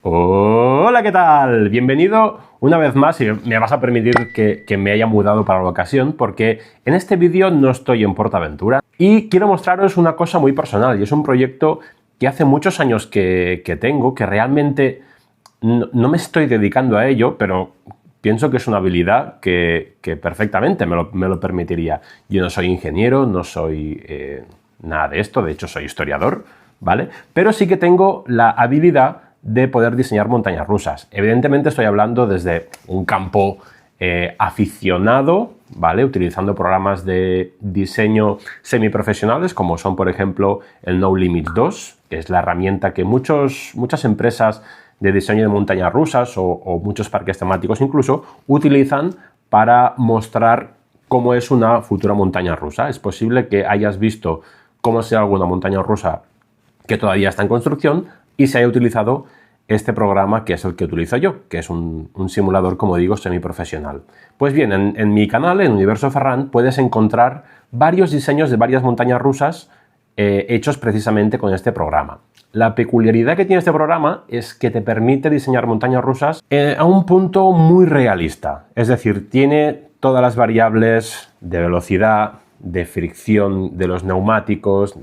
Hola, ¿qué tal? Bienvenido una vez más y me vas a permitir que me haya mudado para la ocasión porque en este vídeo no estoy en PortAventura y quiero mostraros una cosa muy personal y es un proyecto que hace muchos años que tengo, que realmente no me estoy dedicando a ello, pero pienso que es una habilidad que perfectamente me lo permitiría. Yo no soy ingeniero, no soy nada de esto, de hecho soy historiador, ¿vale? Pero sí que tengo la habilidad de poder diseñar montañas rusas. Evidentemente estoy hablando desde un campo aficionado, ¿vale? Utilizando programas de diseño semiprofesionales como son, por ejemplo, el No Limit 2, que es la herramienta que muchas empresas de diseño de montañas rusas o muchos parques temáticos incluso utilizan para mostrar cómo es una futura montaña rusa. Es posible que hayas visto cómo sea alguna montaña rusa que todavía está en construcción y se haya utilizado este programa que es el que utilizo yo, que es un simulador, como digo, semiprofesional. Pues bien, en mi canal, en Universo Ferran, puedes encontrar varios diseños de varias montañas rusas hechos precisamente con este programa. La peculiaridad que tiene este programa es que te permite diseñar montañas rusas a un punto muy realista. Es decir, tiene todas las variables de velocidad, de fricción de los neumáticos,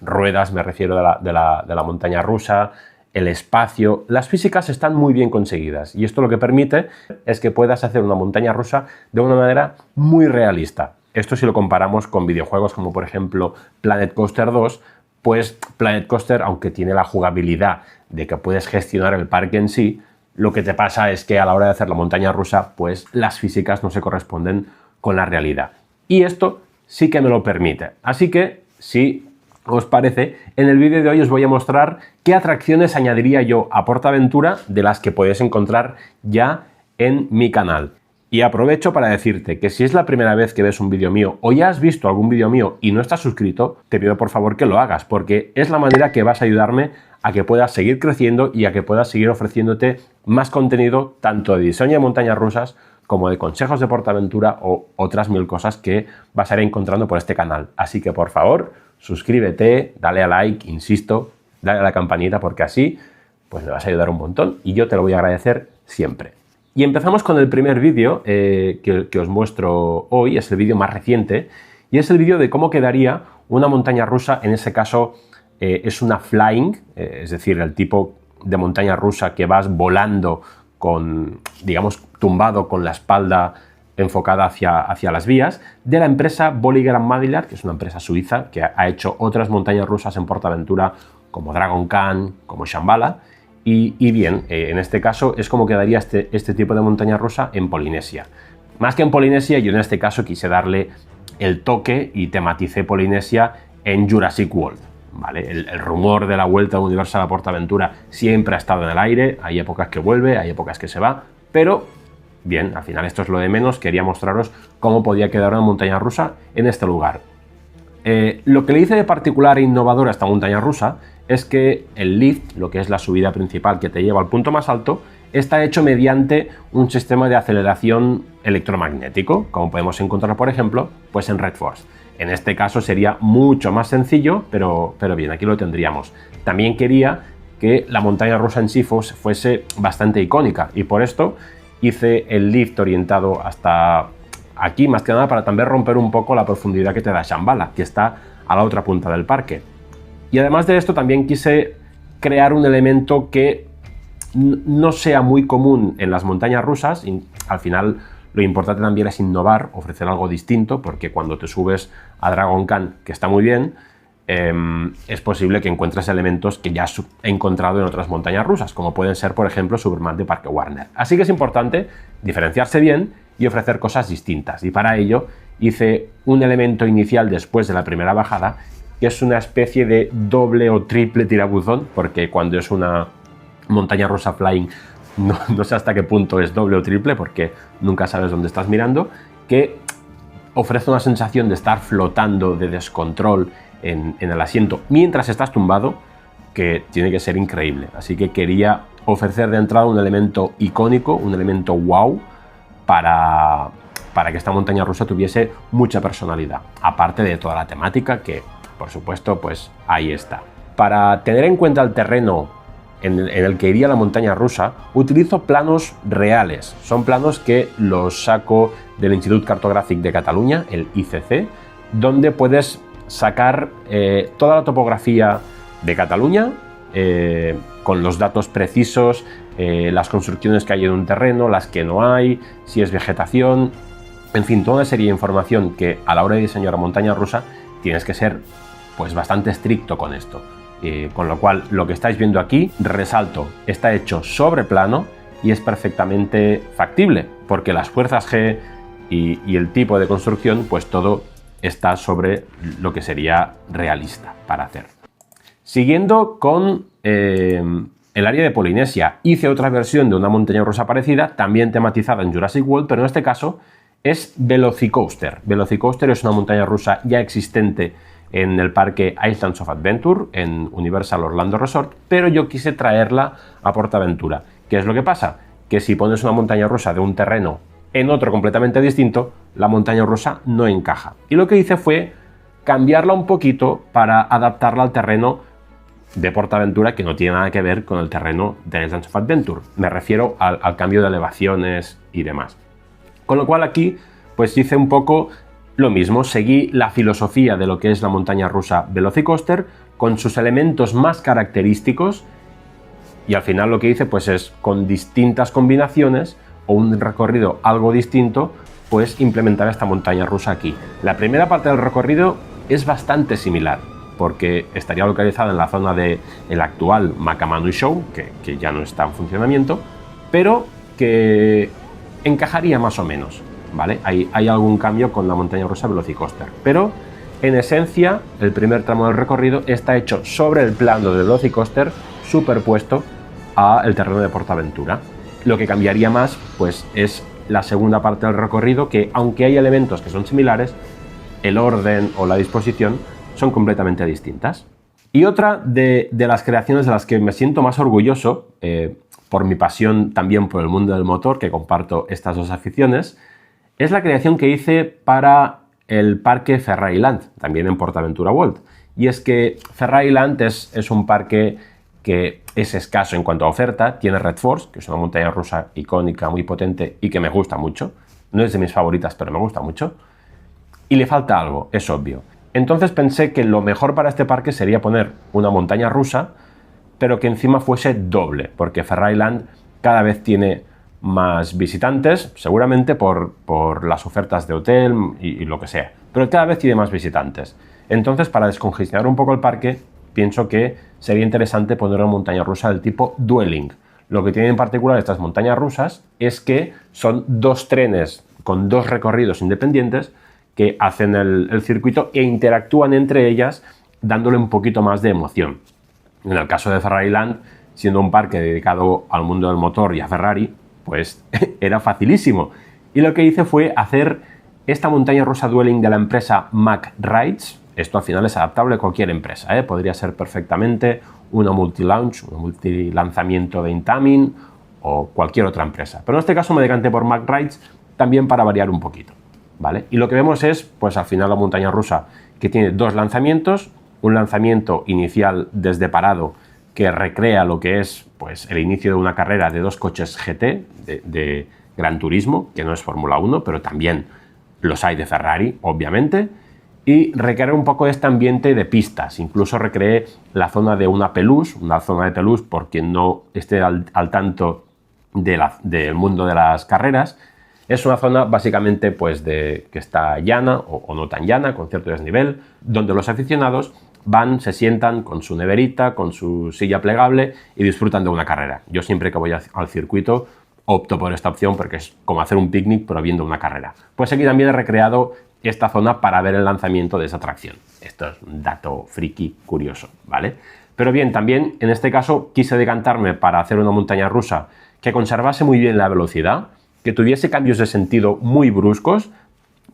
ruedas me refiero de la montaña rusa, el espacio, las físicas están muy bien conseguidas y esto lo que permite es que puedas hacer una montaña rusa de una manera muy realista. Esto si lo comparamos con videojuegos como por ejemplo Planet Coaster 2, pues Planet Coaster, aunque tiene la jugabilidad de que puedes gestionar el parque en sí, lo que te pasa es que a la hora de hacer la montaña rusa, pues las físicas no se corresponden con la realidad. Y esto sí que me lo permite. Así que, si os parece, en el vídeo de hoy os voy a mostrar qué atracciones añadiría yo a PortAventura de las que podéis encontrar ya en mi canal. Y aprovecho para decirte que si es la primera vez que ves un vídeo mío o ya has visto algún vídeo mío y no estás suscrito, te pido por favor que lo hagas, porque es la manera que vas a ayudarme a que puedas seguir creciendo y a que puedas seguir ofreciéndote más contenido tanto de diseño de montañas rusas como de consejos de PortAventura o otras mil cosas que vas a ir encontrando por este canal. Así que por favor, suscríbete, dale a like, insisto, dale a la campanita porque así pues me vas a ayudar un montón y yo te lo voy a agradecer siempre. Y empezamos con el primer vídeo que os muestro hoy, es el vídeo más reciente y es el vídeo de cómo quedaría una montaña rusa, en ese caso es una flying, es decir, el tipo de montaña rusa que vas volando con, digamos, tumbado con la espalda enfocada hacia las vías, de la empresa Bolliger & Madillard, que es una empresa suiza que ha hecho otras montañas rusas en PortAventura como Dragon Khan, como Shambhala, y bien, en este caso es como quedaría este tipo de montaña rusa en Polinesia. Más que en Polinesia, yo en este caso quise darle el toque y tematicé Polinesia en Jurassic World. ¿Vale? El rumor de la vuelta de Universal a PortAventura siempre ha estado en el aire, hay épocas que vuelve, hay épocas que se va, pero bien, al final esto es lo de menos, quería mostraros cómo podía quedar una montaña rusa en este lugar. Lo que le hice de particular e innovador a esta montaña rusa es que el lift, lo que es la subida principal que te lleva al punto más alto, está hecho mediante un sistema de aceleración electromagnético, como podemos encontrar, por ejemplo, pues en Red Force. En este caso sería mucho más sencillo, pero bien, aquí lo tendríamos. También quería que la montaña rusa en sí fuese bastante icónica y por esto hice el lift orientado hasta aquí, más que nada para también romper un poco la profundidad que te da Shambhala, que está a la otra punta del parque. Y además de esto también quise crear un elemento que no sea muy común en las montañas rusas. Y al final lo importante también es innovar, ofrecer algo distinto, porque cuando te subes a Dragon Khan, que está muy bien, es posible que encuentres elementos que ya has encontrado en otras montañas rusas, como pueden ser, por ejemplo, Superman de Parque Warner. Así que es importante diferenciarse bien y ofrecer cosas distintas. Y para ello hice un elemento inicial después de la primera bajada, que es una especie de doble o triple tirabuzón, porque cuando es una montaña rusa flying no sé hasta qué punto es doble o triple, porque nunca sabes dónde estás mirando, que ofrece una sensación de estar flotando de descontrol en el asiento mientras estás tumbado, que tiene que ser increíble. Así que quería ofrecer de entrada un elemento icónico, un elemento wow, para que esta montaña rusa tuviese mucha personalidad, aparte de toda la temática que, por supuesto, pues ahí está. Para tener en cuenta el terreno en el que iría la montaña rusa, utilizo planos reales. Son planos que los saco del Institut Cartogràfic de Catalunya, el ICC, donde puedes sacar toda la topografía de Cataluña con los datos precisos, las construcciones que hay en un terreno, las que no hay, si es vegetación, en fin, toda una serie de información que a la hora de diseñar la montaña rusa tienes que ser pues bastante estricto con esto. Con lo cual, lo que estáis viendo aquí, resalto, está hecho sobre plano y es perfectamente factible, porque las fuerzas G y el tipo de construcción, pues todo está sobre lo que sería realista para hacer. Siguiendo con el área de Polinesia, hice otra versión de una montaña rusa parecida, también tematizada en Jurassic World, pero en este caso es Velocicoaster. Velocicoaster es una montaña rusa ya existente en el parque Islands of Adventure, en Universal Orlando Resort, pero yo quise traerla a PortAventura. ¿Qué es lo que pasa? Que si pones una montaña rusa de un terreno en otro completamente distinto, la montaña rusa no encaja. Y lo que hice fue cambiarla un poquito para adaptarla al terreno de PortAventura, que no tiene nada que ver con el terreno de Islands of Adventure. Me refiero al cambio de elevaciones y demás. Con lo cual aquí pues hice un poco lo mismo, seguí la filosofía de lo que es la montaña rusa Velocicoaster con sus elementos más característicos y al final lo que hice pues es con distintas combinaciones o un recorrido algo distinto pues implementar esta montaña rusa aquí. La primera parte del recorrido es bastante similar porque estaría localizada en la zona del actual Makamanui Show, que ya no está en funcionamiento, pero que encajaría más o menos, ¿vale? Hay algún cambio con la montaña rusa Velocicoaster, pero en esencia el primer tramo del recorrido está hecho sobre el plano del Velocicoaster superpuesto al terreno de PortAventura. Lo que cambiaría más pues es la segunda parte del recorrido, que aunque hay elementos que son similares, el orden o la disposición son completamente distintas. Y otra de las creaciones de las que me siento más orgulloso, por mi pasión también por el mundo del motor, que comparto estas dos aficiones, es la creación que hice para el parque Ferraryland, también en PortAventura World. Y es que Ferraryland es un parque que es escaso en cuanto a oferta, tiene Red Force, que es una montaña rusa icónica, muy potente y que me gusta mucho. No es de mis favoritas, pero me gusta mucho. Y le falta algo, es obvio. Entonces pensé que lo mejor para este parque sería poner una montaña rusa, pero que encima fuese doble, porque Ferraryland cada vez tiene más visitantes, seguramente por las ofertas de hotel y lo que sea, pero cada vez tiene más visitantes. Entonces, para descongestionar un poco el parque, pienso que sería interesante poner una montaña rusa del tipo Dwelling. Lo que tienen en particular estas montañas rusas es que son dos trenes con dos recorridos independientes que hacen el circuito e interactúan entre ellas, dándole un poquito más de emoción. En el caso de Ferraryland, siendo un parque dedicado al mundo del motor y a Ferrari, pues era facilísimo. Y lo que hice fue hacer esta montaña rusa Dwelling de la empresa Mack Rides. Esto al final es adaptable a cualquier empresa, ¿eh? Podría ser perfectamente una multi-launch, un multi-lanzamiento de Intamin o cualquier otra empresa. Pero en este caso me decanté por Mack Rides también para variar un poquito, ¿vale? Y lo que vemos es, pues al final la montaña rusa que tiene dos lanzamientos, un lanzamiento inicial desde parado que recrea lo que es pues, el inicio de una carrera de dos coches GT de Gran Turismo, que no es Fórmula 1, pero también los hay de Ferrari, obviamente, y recrear un poco este ambiente de pistas. Incluso recreé la zona de una zona de peluche, por quien no esté al tanto del mundo de las carreras. Es una zona básicamente pues, que está llana o no tan llana, con cierto desnivel, donde los aficionados van, se sientan con su neverita, con su silla plegable y disfrutan de una carrera. Yo siempre que voy al circuito opto por esta opción porque es como hacer un picnic pero viendo una carrera. Pues aquí también he recreado esta zona para ver el lanzamiento de esa atracción. Esto es un dato friki curioso, ¿vale? Pero bien, también en este caso quise decantarme para hacer una montaña rusa que conservase muy bien la velocidad, que tuviese cambios de sentido muy bruscos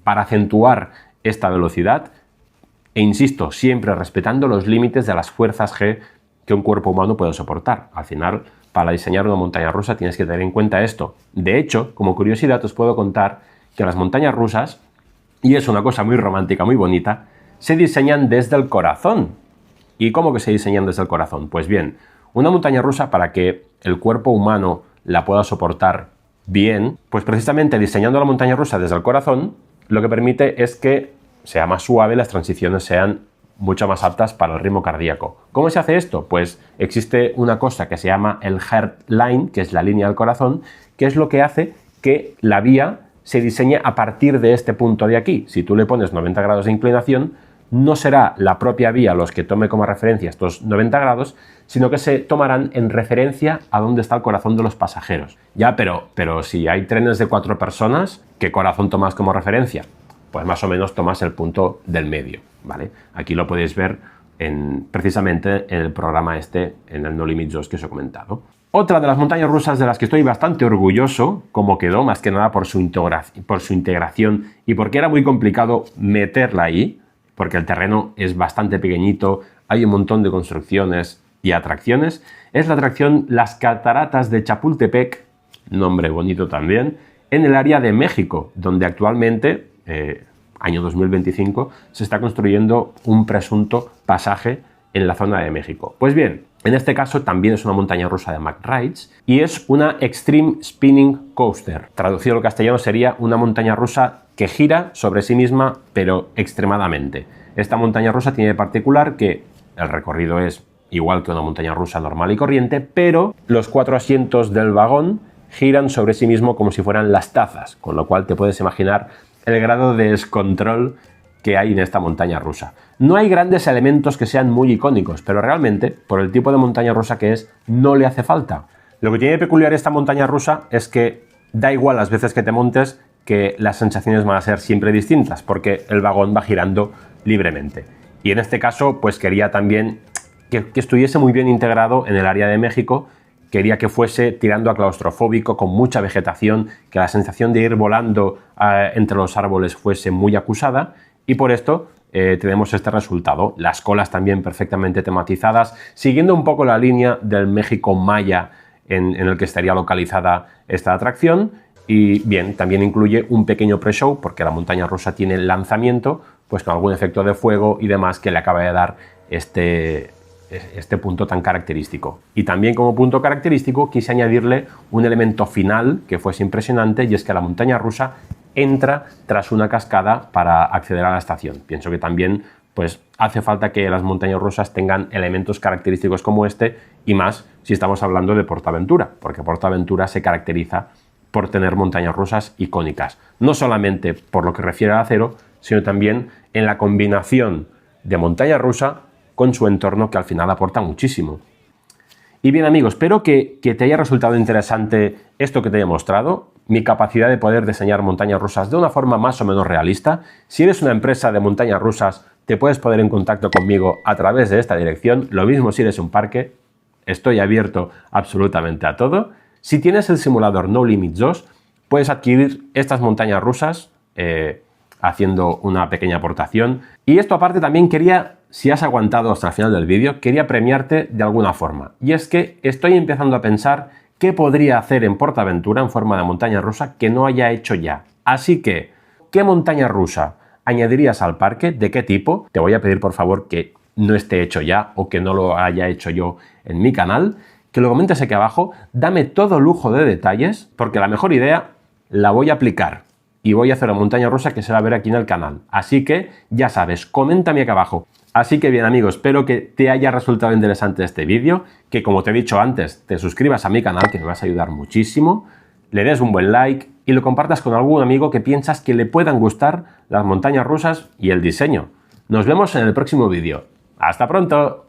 para acentuar esta velocidad e insisto, siempre respetando los límites de las fuerzas G que un cuerpo humano puede soportar. Al final, para diseñar una montaña rusa tienes que tener en cuenta esto. De hecho, como curiosidad os puedo contar que las montañas rusas, y es una cosa muy romántica, muy bonita, se diseñan desde el corazón. ¿Y cómo que se diseñan desde el corazón? Pues bien, Una montaña rusa, para que el cuerpo humano la pueda soportar bien, pues precisamente diseñando la montaña rusa desde el corazón, lo que permite es que sea más suave, las transiciones sean mucho más aptas para el ritmo cardíaco. ¿Cómo se hace esto? Pues existe una cosa que se llama el heart line, que es la línea del corazón, que es lo que hace que la vía se diseñe a partir de este punto de aquí. Si tú le pones 90 grados de inclinación, no será la propia vía los que tome como referencia estos 90 grados, sino que se tomarán en referencia a dónde está el corazón de los pasajeros. Ya, pero si hay trenes de 4 personas, ¿qué corazón tomas como referencia? Pues más o menos tomas el punto del medio, ¿vale? Aquí lo podéis ver precisamente en el programa en el No Limits 2 que os he comentado. Otra de las montañas rusas de las que estoy bastante orgulloso, como quedó, más que nada por su integración y porque era muy complicado meterla ahí, porque el terreno es bastante pequeñito, hay un montón de construcciones y atracciones, es la atracción Las Cataratas de Chapultepec, nombre bonito también, en el área de México, donde actualmente, año 2025, se está construyendo un presunto pasaje en la zona de México. Pues bien, en este caso también es una montaña rusa de McRides y es una Extreme Spinning Coaster. Traducido al castellano sería una montaña rusa que gira sobre sí misma, pero extremadamente. Esta montaña rusa tiene de particular que el recorrido es igual que una montaña rusa normal y corriente, pero los 4 asientos del vagón giran sobre sí mismo como si fueran las tazas, con lo cual te puedes imaginar el grado de descontrol que hay en esta montaña rusa. No hay grandes elementos que sean muy icónicos, pero realmente, por el tipo de montaña rusa que es, no le hace falta. Lo que tiene de peculiar esta montaña rusa es que da igual las veces que te montes, que las sensaciones van a ser siempre distintas, porque el vagón va girando libremente. Y en este caso, pues quería también que estuviese muy bien integrado en el área de México. Quería que fuese tirando a claustrofóbico, con mucha vegetación, que la sensación de ir volando entre los árboles fuese muy acusada, y por esto tenemos este resultado. Las colas también perfectamente tematizadas, siguiendo un poco la línea del México Maya en el que estaría localizada esta atracción. Y bien, también incluye un pequeño pre-show, porque la montaña rusa tiene el lanzamiento, pues con algún efecto de fuego y demás que le acaba de dar este punto tan característico. Y también como punto característico quise añadirle un elemento final que fuese impresionante, y es que la montaña rusa entra tras una cascada para acceder a la estación. Pienso que también pues hace falta que las montañas rusas tengan elementos característicos como este, y más si estamos hablando de PortAventura, porque PortAventura se caracteriza por tener montañas rusas icónicas, no solamente por lo que refiere al acero, sino también en la combinación de montaña rusa con su entorno, que al final aporta muchísimo. Y bien amigos, espero que te haya resultado interesante esto que te he mostrado, mi capacidad de poder diseñar montañas rusas de una forma más o menos realista. Si eres una empresa de montañas rusas, te puedes poner en contacto conmigo a través de esta dirección. Lo mismo si eres un parque, estoy abierto absolutamente a todo. Si tienes el simulador No Limits 2, puedes adquirir estas montañas rusas haciendo una pequeña aportación. Y esto aparte también quería, si has aguantado hasta el final del vídeo, quería premiarte de alguna forma. Y es que estoy empezando a pensar qué podría hacer en PortAventura en forma de montaña rusa que no haya hecho ya. Así que, ¿qué montaña rusa añadirías al parque? ¿De qué tipo? Te voy a pedir por favor que no esté hecho ya o que no lo haya hecho yo en mi canal, que lo comentes aquí abajo. Dame todo lujo de detalles, porque la mejor idea la voy a aplicar y voy a hacer una montaña rusa que se va a ver aquí en el canal. Así que ya sabes, coméntame aquí abajo. Así que bien amigos, espero que te haya resultado interesante este vídeo, que como te he dicho antes, te suscribas a mi canal, que me vas a ayudar muchísimo, le des un buen like y lo compartas con algún amigo que piensas que le puedan gustar las montañas rusas y el diseño. Nos vemos en el próximo vídeo. ¡Hasta pronto!